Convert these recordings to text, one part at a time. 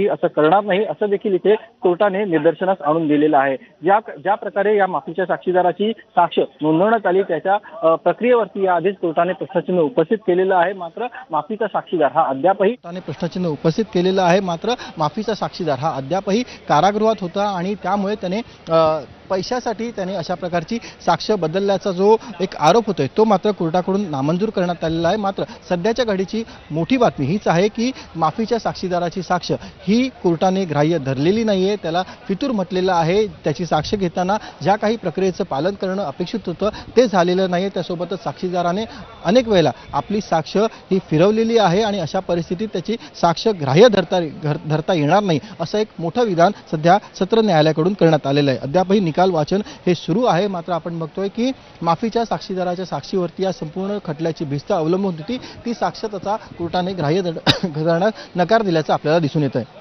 असं करणार नाही असं देखील इथे कोर्टाने निदर्शनास आणून दिलेलं आहे। ज्या प्रकारे या माफीच्या साक्षीदाराची साक्ष नोंदवण्यात आली त्याच्या प्रक्रियेवरती याआधीच कोर्टाने प्रश्नचिन्ह उपस्थित केलेलं आहे। मात्र माफीचा साक्षीदार हा अद्यापही कोर्टाने प्रश्नचिन्ह उपस्थित केलेलं आहे। मात्र माफीचा साक्षीदार हा अद्यापही कारागृहात होता आणि त्यामुळे त्याने पैशासाठी त्याने अशा प्रकारची साक्ष बदलल्याचा जो एक आरोप होतोय तो मात्र कोर्टाकडून नामंजूर करण्यात आलेला आहे। मात्र सध्याच्या घडीची मोठी बातमी हीच आहे की माफीच्या साक्षीदाराची साक्ष ही कोर्टाने ग्राह्य धरलेली नाहीये, त्याला फितूर म्हटलेलं आहे। त्याची साक्ष घेताना ज्या काही प्रक्रियेचं पालन करणं अपेक्षित होतं ते झालेलं नाही। त्यासोबतच साक्षीदाराने अनेक वेळेला आपली साक्ष ही फिरवलेली आहे आणि अशा परिस्थितीत त्याची साक्ष ग्राह्य धरता येणार नाही असं एक मोठं विधान सध्या सत्र न्यायालयाकडून करण्यात आलेलं आहे। अद्यापही निकाल वाचन हे सुरू आहे। मात्र आपण बघतोय की माफीच्या साक्षीदाराच्या साक्षीवरती या संपूर्ण खटल्याची भिस्त अवलंबून होती। ती साक्ष त्याचा कोर्टाने ग्राह्य धरण्यास नकार दिल्याचं आपल्याला दिसून येत आहे।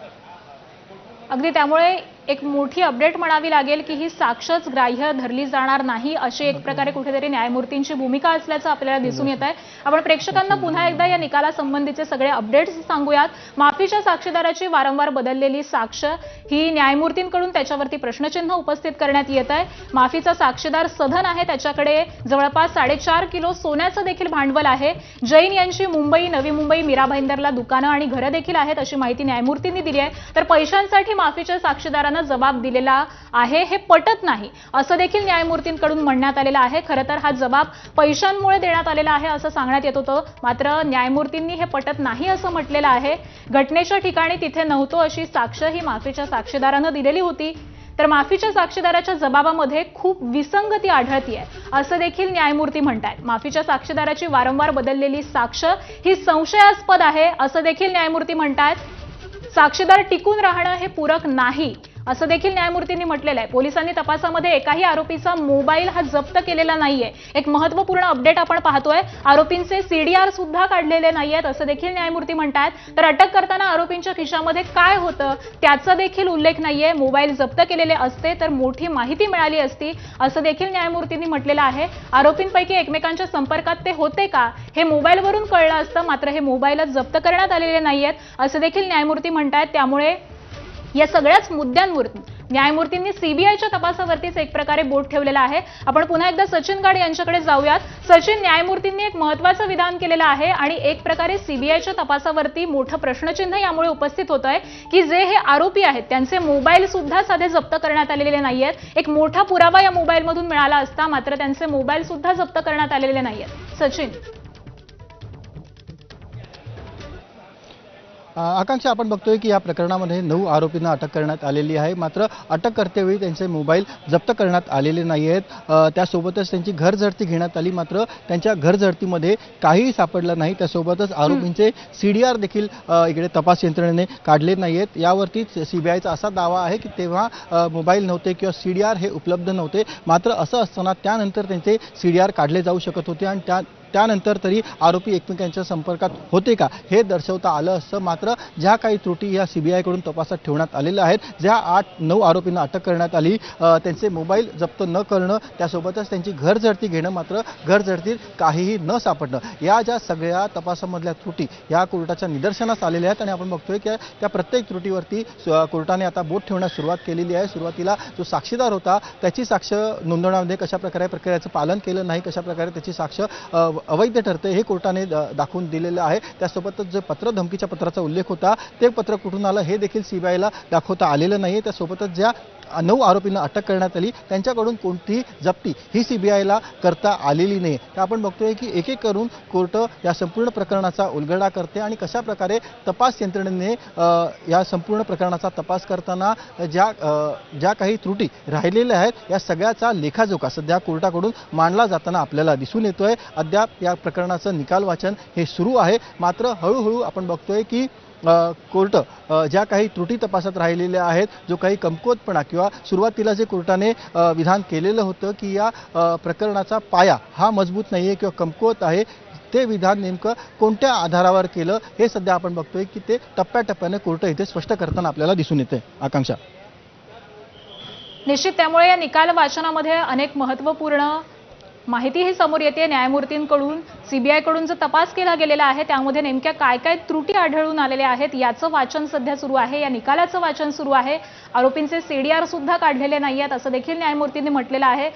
अगदी त्यामुळे एक मोठी अपडेट म्हणावी लागेल की ही साक्षच ग्राह्य धरली जाणार नाही अशी एक प्रकारे कुठेतरी न्यायमूर्तींची भूमिका असल्याचं आपल्याला दिसून येत आहे। आपण प्रेक्षकांना पुन्हा एकदा या निकालासंबंधीचे सगळे अपडेट्स सांगूयात। माफीच्या साक्षीदाराची वारंवार बदललेली साक्ष ही न्यायमूर्तींकडून त्याच्यावरती प्रश्नचिन्ह उपस्थित करण्यात येत आहे। माफीचा साक्षीदार सधन आहे, त्याच्याकडे जवळपास 4.5 किलो सोन्याचं देखील भांडवल आहे। जैन यांची मुंबई, नवी मुंबई, मीरा भाईंदरला दुकानं आणि घरं देखील आहेत अशी माहिती न्यायमूर्तींनी दिली आहे। तर पैशांसाठी माफीच्या साक्षीदारांना जबाब दिलेला आहे हे पटत नाही असं देखील न्यायमूर्तींकडून म्हणण्यात आलेलं आहे। खरं तर हा जबाब पैशांमुळे देण्यात आलेला आहे असं सांगण्यात येत होतं, मात्र न्यायमूर्तींनी हे पटत नाही असं म्हटलेलं आहे। घटनेच्या ठिकाणी तिथे नव्हतो अशी साक्ष ही माफीच्या साक्षीदारानं दिलेली होती। तर माफीच्या साक्षीदाराच्या जबाबामध्ये खूप विसंगती आढळतीये असं देखील न्यायमूर्ती म्हणतात। माफीच्या साक्षीदाराची वारंवार बदललेली साक्ष ही संशयास्पद आहे असं देखील न्यायमूर्ती म्हणतात। साक्षीदार टिकून राहणं हे पूरक नाही असं देखील न्यायमूर्तींनी म्हटलेलं आहे। पोलिसांनी तपासामध्ये एकाही आरोपीचा मोबाईल हा जप्त केलेला नाहीये। एक महत्त्वपूर्ण अपडेट आपण पाहतोय, आरोपींचे सीडीआर सुद्धा काढलेले नाहीयेत असं देखील न्यायमूर्ती म्हणतात। तर अटक करताना आरोपींच्या खिशामध्ये काय होतं त्याचा देखील उल्लेख नाहीये। मोबाईल जप्त केलेले असते तर मोठी माहिती मिळाली असती असं देखील न्यायमूर्तींनी म्हटलेलं आहे। आरोपींपैकी एकमेकांच्या संपर्कात ते होते का हे मोबाईलवरून कळलं असतं, मात्र हे मोबाईलच जप्त करण्यात आलेले नाहीयेत असं देखील न्यायमूर्ती म्हणतात। त्यामुळे या सगळ्याच मुद्द्यांवर न्यायमूर्तींनी सीबीआयच्या तपासावरतीच एक प्रकारे बोट ठेवलेला आहे। आपण पुन्हा एकदा सचिन गाड यांच्याकडे जाऊयात। सचिन, न्यायमूर्तींनी एक महत्त्वाचं विधान केलेलं आहे आणि एक प्रकारे सीबीआयच्या तपासावरती मोठं प्रश्नचिन्ह यामुळे उपस्थित होत आहे की जे हे आरोपी आहेत त्यांचे मोबाईल सुद्धा साधे जप्त करण्यात आलेले नाहीयेत। एक मोठा पुरावा या मोबाईलमधून मिळाला असता, मात्र त्यांचे मोबाईल सुद्धा जप्त करण्यात आलेले नाहीयेत। सचिन, आकांक्षा, आपण बघतोय की या प्रकरणामध्ये 9 आरोपींना अटक करण्यात आलेली आहे। मात्र अटक करतेवेळी त्यांचे मोबाईल जप्त करण्यात आलेले नाही आहेत। त्यासोबतच त्यांची घरझडती घेण्यात आली, मात्र त्यांच्या घरझडतीमध्ये काहीही सापडलं नाही। त्यासोबतच आरोपींचे सीडीआर देखील इकडे तपास यंत्रणेने काढले नाही आहेत। यावरतीच सीबीआयचा असा दावा आहे की तेव्हा मोबाईल नव्हते किंवा सीडीआर हे उपलब्ध नव्हते। मात्र असं असताना त्यानंतर त्यांचे सीडीआर काढले जाऊ शकत होते आणि त्यानंतर तरी आरोपी एकमेकांच्या संपर्कात होते का हे दर्शवता आलं असतं। मात्र ज्या काही त्रुटी या सीबीआयकडून तपासात ठेवण्यात आलेल्या आहेत, ज्या 8-9 आरोपींना अटक करण्यात आली, त्यांचे मोबाईल जप्त न करणं, त्यासोबतच त्यांची घरझडती घेणं, मात्र घरझडतीत काहीही न सापडणं, या ज्या सगळ्या तपासामधल्या त्रुटी या कोर्टाच्या निदर्शनास आलेल्या आहेत। आणि आपण बघतोय की त्या प्रत्येक त्रुटीवरती कोर्टाने आता बोट ठेवण्यास सुरुवात केलेली आहे। सुरुवातीला जो साक्षीदार होता त्याची साक्ष नोंदवण्यामध्ये कशा प्रकारे प्रक्रियेचं पालन केलं नाही, कशा प्रकारे त्याची साक्ष अवैध ठरते हे कोर्टाने दाखवून दिलेलं आहे। त्यासोबतच जे पत्र, धमकीच्या पत्राचा उल्लेख होता ते पत्र कुठून आलं हे देखील सीबीआयला दाखवता आलेलं नाही। त्यासोबतच ज्या 9 आरोपींना अटक करण्यात आली त्यांच्याकडून कोणतीही जप्ती ही सीबीआयला करता आलेली नाही। तर आपण बघतोय की एक एक करून कोर्ट या संपूर्ण प्रकरणाचा उलगडा करते आणि कशा प्रकारे तपास यंत्रणेने या संपूर्ण प्रकरणाचा तपास करताना ज्या काही त्रुटी राहिलेल्या आहेत या सगळ्याचा लेखाजोखा सध्या कोर्टाकडून मांडला जाताना आपल्याला दिसून येतोय। अद्याप या प्रकरणाचं निकाल वाचन हे सुरू आहे, मात्र हळूहळू आपण बघतोय की कोर्ट ज्या काही त्रुटी तपासात राहिलेल्या आहेत, जो काही कमकुवतपणा किंवा सुरुवातीला जे कोर्टाने विधान केलेलं होतं की या प्रकरणाचा पाया हा मजबूत नाहीये किंवा कमकुवत आहे, ते विधान नेमकं कोणत्या आधारावर केलं हे सध्या आपण बघतोय की ते टप्प्याटप्प्याने कोर्ट इथे स्पष्ट करताना आपल्याला दिसून येते। आकांक्षा, निश्चित त्यामुळे या निकाल वाचनामध्ये अनेक महत्त्वपूर्ण माहिती ही समोर येते न्यायमूर्तींकडून, सीबीआयकडून जो तपास केला गेलेला आहे त्यामध्ये नेमक्या काय काय त्रुटी आढळून आलेल्या आहेत याचं वाचन सध्या सुरू आहे, या निकालाचं वाचन सुरू आहे. आरोपींचे सीडीआर सुद्धा काढलेले नाहीयेत असं देखील न्यायमूर्तींनी म्हटलेलं आहे.